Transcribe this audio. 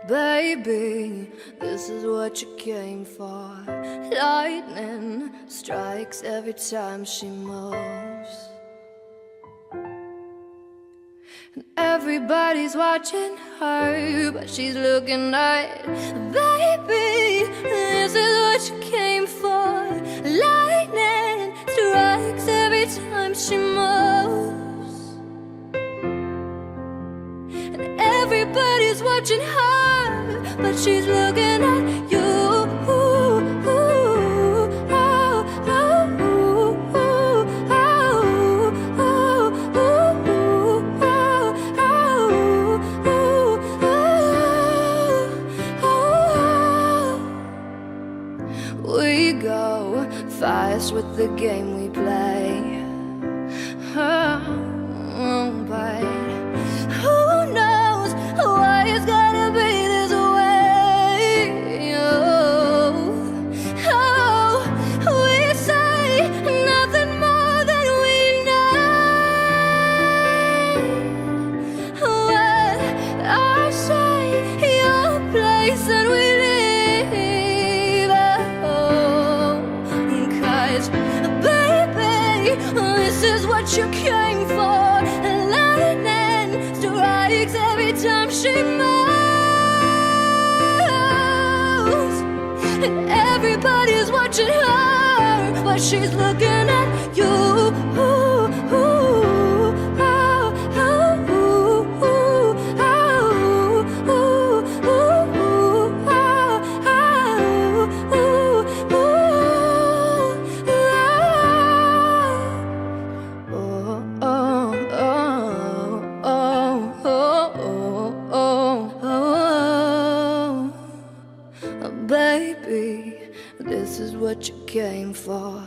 Baby, this is what you came for. Lightning strikes every time she moves, and everybody's watching her, but she's looking right. Baby, this is what you came for. Lightning strikes every time she moves, and everybody's watching her, but she's looking at you. We go fast with the game we play. But who knows why it's gotta be this way? We say nothing more than we know. What I say, your place, and we leave. Cause baby, this is what you came for. Lightning strikes every time she moves, and everybody's watching her, but she's looking at you. Baby, this is what you came for.